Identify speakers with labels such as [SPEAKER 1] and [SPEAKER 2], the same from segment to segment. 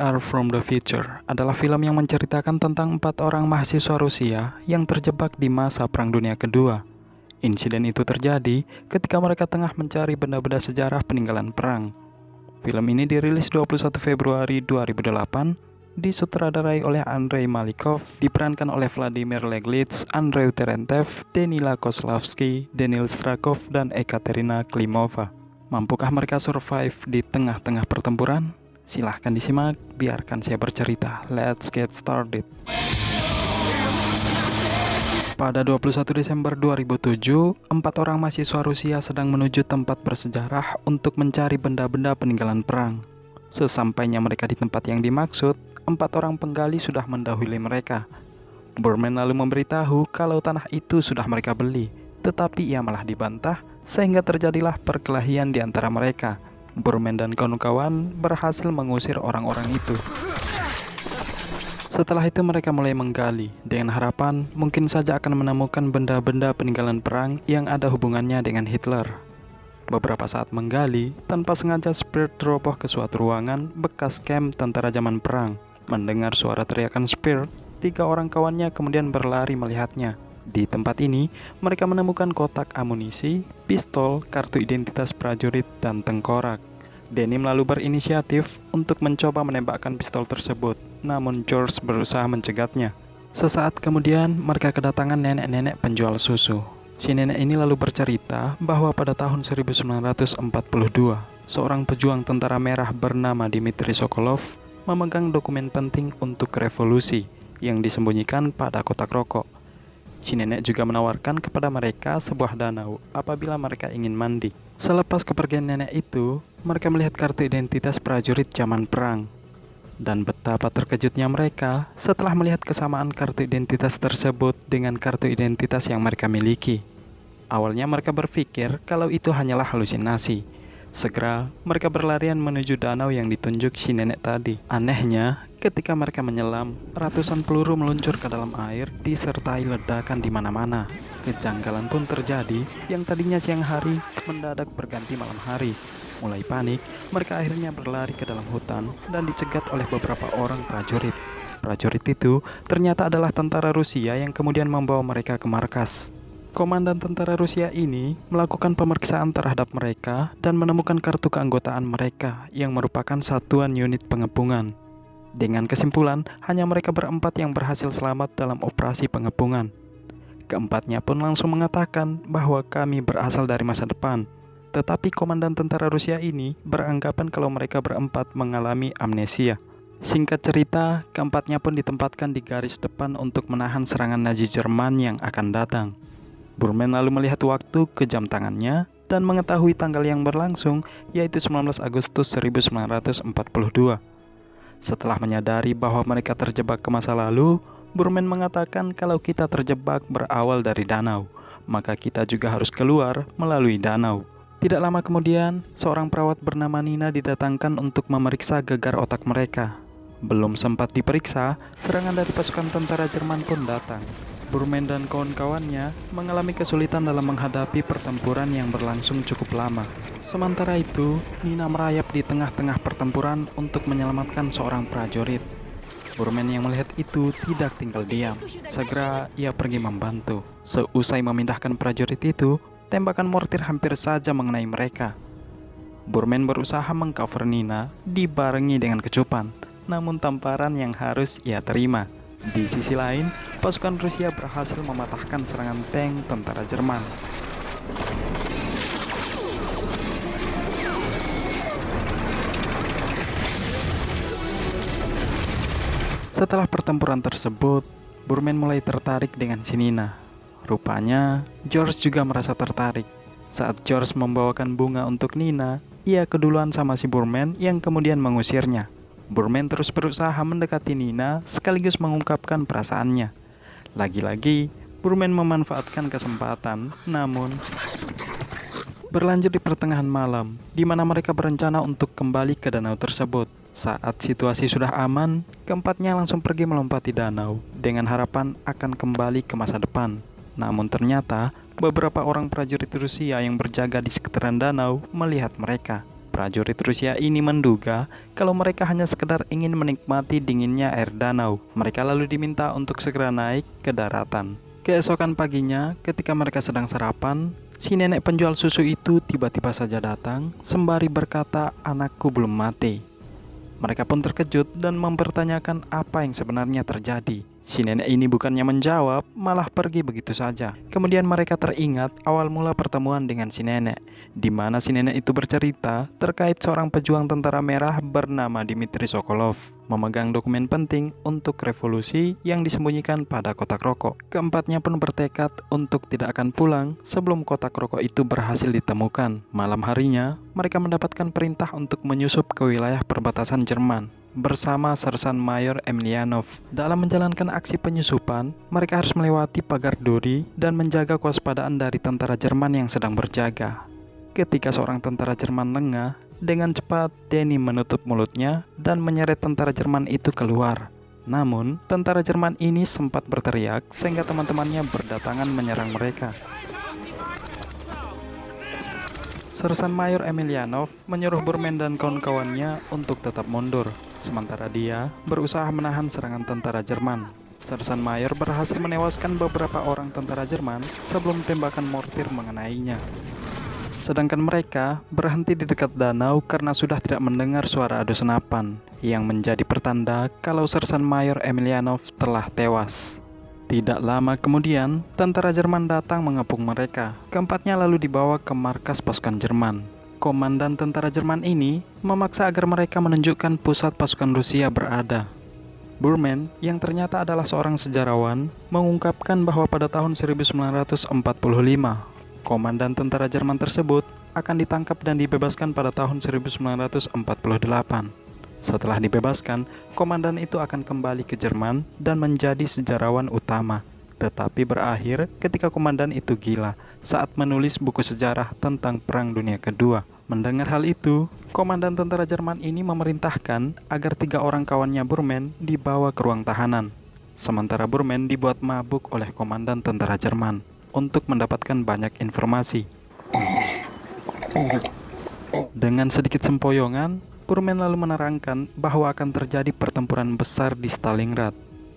[SPEAKER 1] Are From the Future adalah film yang menceritakan tentang 4 orang mahasiswa Rusia yang terjebak di masa Perang Dunia Kedua. Insiden itu terjadi ketika mereka tengah mencari benda-benda sejarah peninggalan perang. Film ini dirilis 21 Februari 2008, disutradarai oleh Andrei Malikov, diperankan oleh Vladimir Leglitz, Andrei Terentev, Danila Kozlovsky, Danil Strakov, dan Ekaterina Klimova. Mampukah mereka survive di tengah-tengah pertempuran? Silahkan disimak, biarkan saya bercerita. Let's get started. Pada 21 Desember 2007, 4 orang mahasiswa Rusia sedang menuju tempat bersejarah untuk mencari benda-benda peninggalan perang. Sesampainya mereka di tempat yang dimaksud, 4 orang penggali sudah mendahului mereka. Borman lalu memberitahu kalau tanah itu sudah mereka beli, tetapi ia malah dibantah, sehingga terjadilah perkelahian di antara mereka. Borman dan kawan-kawan berhasil mengusir orang-orang itu. Setelah itu mereka mulai menggali, dengan harapan mungkin saja akan menemukan benda-benda peninggalan perang yang ada hubungannya dengan Hitler. Beberapa saat menggali, tanpa sengaja Speer teroboh ke suatu ruangan bekas kamp tentara zaman perang. Mendengar suara teriakan Speer, 3 orang kawannya kemudian berlari melihatnya. Di tempat ini, mereka menemukan kotak amunisi, pistol, kartu identitas prajurit, dan tengkorak. Denim lalu berinisiatif untuk mencoba menembakkan pistol tersebut, namun George berusaha mencegatnya. Sesaat kemudian, mereka kedatangan nenek-nenek penjual susu. Si nenek ini lalu bercerita bahwa pada tahun 1942, seorang pejuang tentara merah bernama Dmitry Sokolov memegang dokumen penting untuk revolusi yang disembunyikan pada kotak rokok. Si nenek juga menawarkan kepada mereka sebuah danau apabila mereka ingin mandi. Selepas kepergian nenek itu, mereka melihat kartu identitas prajurit zaman perang. Dan betapa terkejutnya mereka setelah melihat kesamaan kartu identitas tersebut dengan kartu identitas yang mereka miliki. Awalnya mereka berpikir kalau itu hanyalah halusinasi. Segera, mereka berlarian menuju danau yang ditunjuk si nenek tadi. Anehnya, ketika mereka menyelam, ratusan peluru meluncur ke dalam air disertai ledakan di mana-mana. Kejanggalan pun terjadi, yang tadinya siang hari mendadak berganti malam hari. Mulai panik, mereka akhirnya berlari ke dalam hutan dan dicegat oleh beberapa orang prajurit. Prajurit itu ternyata adalah tentara Rusia yang kemudian membawa mereka ke markas. Komandan tentara Rusia ini melakukan pemeriksaan terhadap mereka dan menemukan kartu keanggotaan mereka yang merupakan satuan unit pengepungan. Dengan kesimpulan, hanya mereka berempat yang berhasil selamat dalam operasi pengepungan. Keempatnya pun langsung mengatakan bahwa kami berasal dari masa depan. Tetapi komandan tentara Rusia ini beranggapan kalau mereka berempat mengalami amnesia. Singkat cerita, keempatnya pun ditempatkan di garis depan untuk menahan serangan Nazi Jerman yang akan datang. Borman lalu melihat waktu ke jam tangannya dan mengetahui tanggal yang berlangsung, yaitu 19 Agustus 1942. Setelah menyadari bahwa mereka terjebak ke masa lalu, Borman mengatakan kalau kita terjebak berawal dari danau, maka kita juga harus keluar melalui danau. Tidak lama kemudian, seorang perawat bernama Nina didatangkan untuk memeriksa gegar otak mereka. Belum sempat diperiksa, serangan dari pasukan tentara Jerman pun datang. Borman dan kawan-kawannya mengalami kesulitan dalam menghadapi pertempuran yang berlangsung cukup lama. Sementara itu, Nina merayap di tengah-tengah pertempuran untuk menyelamatkan seorang prajurit. Borman yang melihat itu tidak tinggal diam. Segera ia pergi membantu. Seusai memindahkan prajurit itu, tembakan mortir hampir saja mengenai mereka. Borman berusaha mengcover Nina dibarengi dengan kecupan, namun tamparan yang harus ia terima. Di sisi lain, pasukan Rusia berhasil mematahkan serangan tank tentara Jerman. Setelah pertempuran tersebut, Borman mulai tertarik dengan si Nina. Rupanya, George juga merasa tertarik. Saat George membawakan bunga untuk Nina, ia keduluan sama si Borman yang kemudian mengusirnya. Borman terus berusaha mendekati Nina sekaligus mengungkapkan perasaannya. Lagi-lagi, Borman memanfaatkan kesempatan, namun berlanjut di pertengahan malam, di mana mereka berencana untuk kembali ke danau tersebut. Saat situasi sudah aman, keempatnya langsung pergi melompati danau dengan harapan akan kembali ke masa depan. Namun ternyata, beberapa orang prajurit Rusia yang berjaga di sekitaran danau melihat mereka. Prajurit Rusia ini menduga kalau mereka hanya sekedar ingin menikmati dinginnya air danau. Mereka lalu diminta untuk segera naik ke daratan. Keesokan paginya, ketika mereka sedang sarapan, si nenek penjual susu itu tiba-tiba saja datang sembari berkata, "Anakku belum mati." Mereka pun terkejut dan mempertanyakan apa yang sebenarnya terjadi. Si nenek ini bukannya menjawab, malah pergi begitu saja. Kemudian mereka teringat awal mula pertemuan dengan si nenek, di mana si nenek itu bercerita terkait seorang pejuang tentara merah bernama Dmitry Sokolov, memegang dokumen penting untuk revolusi yang disembunyikan pada kotak rokok. Keempatnya pun bertekad untuk tidak akan pulang sebelum kotak rokok itu berhasil ditemukan. Malam harinya, mereka mendapatkan perintah untuk menyusup ke wilayah perbatasan Jerman bersama Sersan Mayor Emelianov. Dalam menjalankan aksi penyusupan, mereka harus melewati pagar duri dan menjaga kewaspadaan dari tentara Jerman yang sedang berjaga. Ketika seorang tentara Jerman lengah, dengan cepat Denny menutup mulutnya dan menyeret tentara Jerman itu keluar. Namun, tentara Jerman ini sempat berteriak sehingga teman-temannya berdatangan menyerang mereka. Sersan Mayor Emelianov menyuruh Burman dan kawan-kawannya untuk tetap mundur, sementara dia berusaha menahan serangan tentara Jerman. Sersan Mayor berhasil menewaskan beberapa orang tentara Jerman sebelum tembakan mortir mengenainya. Sedangkan mereka berhenti di dekat danau karena sudah tidak mendengar suara adu senapan, yang menjadi pertanda kalau Sersan Mayor Emelianov telah tewas. Tidak lama kemudian, tentara Jerman datang mengepung mereka. Keempatnya lalu dibawa ke markas pasukan Jerman. Komandan tentara Jerman ini memaksa agar mereka menunjukkan pusat pasukan Rusia berada. Burman, yang ternyata adalah seorang sejarawan, mengungkapkan bahwa pada tahun 1945, komandan tentara Jerman tersebut akan ditangkap dan dibebaskan pada tahun 1948. Setelah dibebaskan, komandan itu akan kembali ke Jerman dan menjadi sejarawan utama. Tetapi berakhir ketika komandan itu gila saat menulis buku sejarah tentang Perang Dunia Kedua. Mendengar hal itu, komandan tentara Jerman ini memerintahkan agar 3 orang kawannya Burman dibawa ke ruang tahanan. Sementara Burman dibuat mabuk oleh komandan tentara Jerman untuk mendapatkan banyak informasi. Dengan sedikit sempoyongan, Burman lalu menerangkan bahwa akan terjadi pertempuran besar di Stalingrad.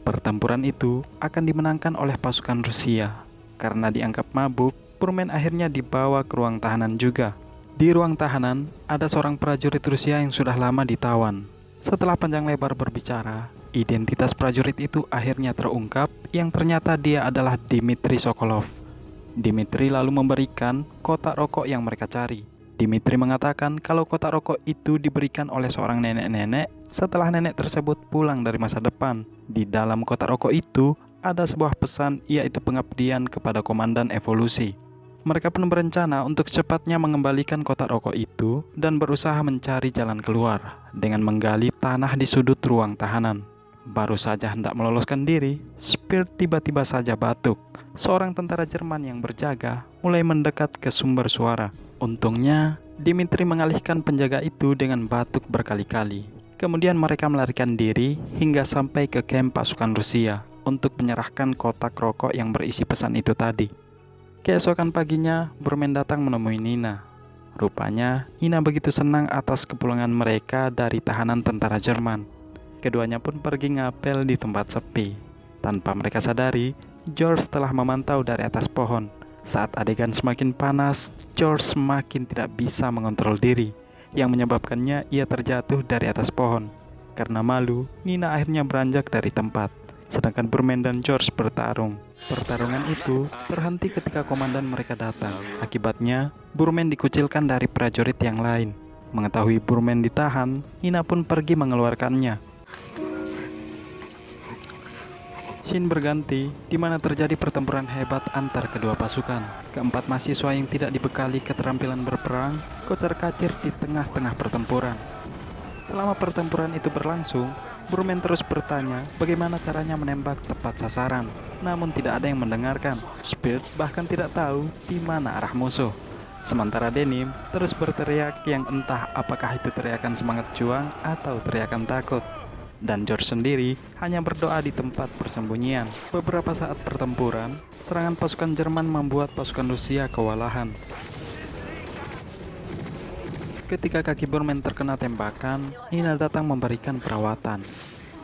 [SPEAKER 1] Pertempuran itu akan dimenangkan oleh pasukan Rusia. Karena dianggap mabuk, Burman akhirnya dibawa ke ruang tahanan juga. Di ruang tahanan, ada seorang prajurit Rusia yang sudah lama ditawan. Setelah panjang lebar berbicara, identitas prajurit itu akhirnya terungkap yang ternyata dia adalah Dmitry Sokolov. Dmitry lalu memberikan kotak rokok yang mereka cari. Dmitry mengatakan kalau kotak rokok itu diberikan oleh seorang nenek-nenek setelah nenek tersebut pulang dari masa depan. Di dalam kotak rokok itu ada sebuah pesan, yaitu pengabdian kepada komandan evolusi. Mereka pun berencana untuk secepatnya mengembalikan kotak rokok itu dan berusaha mencari jalan keluar dengan menggali tanah di sudut ruang tahanan. Baru saja hendak meloloskan diri, Speer tiba-tiba saja batuk. Seorang tentara Jerman yang berjaga mulai mendekat ke sumber suara. Untungnya, Dmitry mengalihkan penjaga itu dengan batuk berkali-kali. Kemudian mereka melarikan diri hingga sampai ke kamp pasukan Rusia untuk menyerahkan kotak rokok yang berisi pesan itu tadi. Keesokan paginya, Burman datang menemui Nina. Rupanya, Nina begitu senang atas kepulangan mereka dari tahanan tentara Jerman. Keduanya pun pergi ngapel di tempat sepi. Tanpa mereka sadari, George telah memantau dari atas pohon. Saat adegan semakin panas, George semakin tidak bisa mengontrol diri, yang menyebabkannya ia terjatuh dari atas pohon. Karena malu, Nina akhirnya beranjak dari tempat, sedangkan Burman dan George bertarung. Pertarungan itu terhenti ketika komandan mereka datang. Akibatnya, Burman dikucilkan dari prajurit yang lain. Mengetahui Burman ditahan, Nina pun pergi mengeluarkannya. Scene berganti, di mana terjadi pertempuran hebat antar kedua pasukan. Keempat mahasiswa yang tidak dibekali keterampilan berperang kocar-kacir di tengah-tengah pertempuran. Selama pertempuran itu berlangsung, Burman terus bertanya bagaimana caranya menembak tepat sasaran. Namun tidak ada yang mendengarkan. Speer bahkan tidak tahu di mana arah musuh. Sementara Denim terus berteriak yang entah apakah itu teriakan semangat juang atau teriakan takut. Dan George sendiri hanya berdoa di tempat persembunyian. Beberapa saat pertempuran, serangan pasukan Jerman membuat pasukan Rusia kewalahan. Ketika kaki Burman terkena tembakan, Nina datang memberikan perawatan.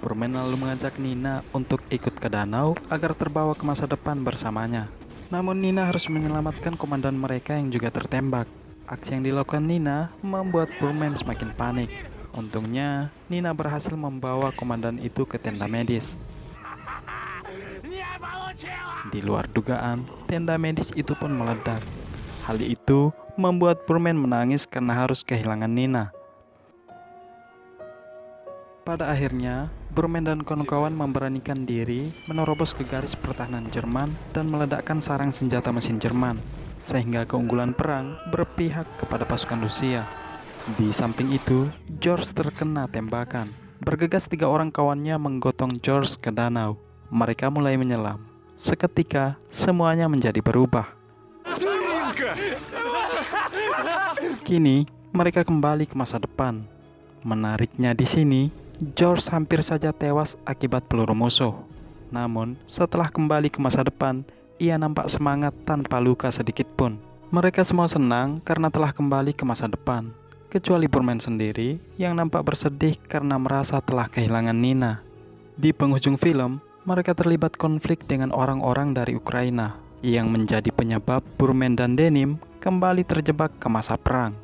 [SPEAKER 1] Burman lalu mengajak Nina untuk ikut ke danau agar terbawa ke masa depan bersamanya. Namun Nina harus menyelamatkan komandan mereka yang juga tertembak. Aksi yang dilakukan Nina membuat Burman semakin panik. Untungnya, Nina berhasil membawa komandan itu ke tenda medis. Di luar dugaan, tenda medis itu pun meledak. Hal itu membuat Burman menangis karena harus kehilangan Nina. Pada akhirnya, Burman dan kawan-kawan memberanikan diri menerobos ke garis pertahanan Jerman dan meledakkan sarang senjata mesin Jerman, sehingga keunggulan perang berpihak kepada pasukan Rusia. Di samping itu, George terkena tembakan. Bergegas 3 orang kawannya menggotong George ke danau. Mereka mulai menyelam. Seketika, semuanya menjadi berubah. Kini, mereka kembali ke masa depan. Menariknya di sini, George hampir saja tewas akibat peluru musuh. Namun, setelah kembali ke masa depan, ia nampak semangat tanpa luka sedikit pun. Mereka semua senang karena telah kembali ke masa depan. Kecuali Burman sendiri yang nampak bersedih karena merasa telah kehilangan Nina. Di penghujung film, mereka terlibat konflik dengan orang-orang dari Ukraina yang menjadi penyebab Burman dan Denim kembali terjebak ke masa perang.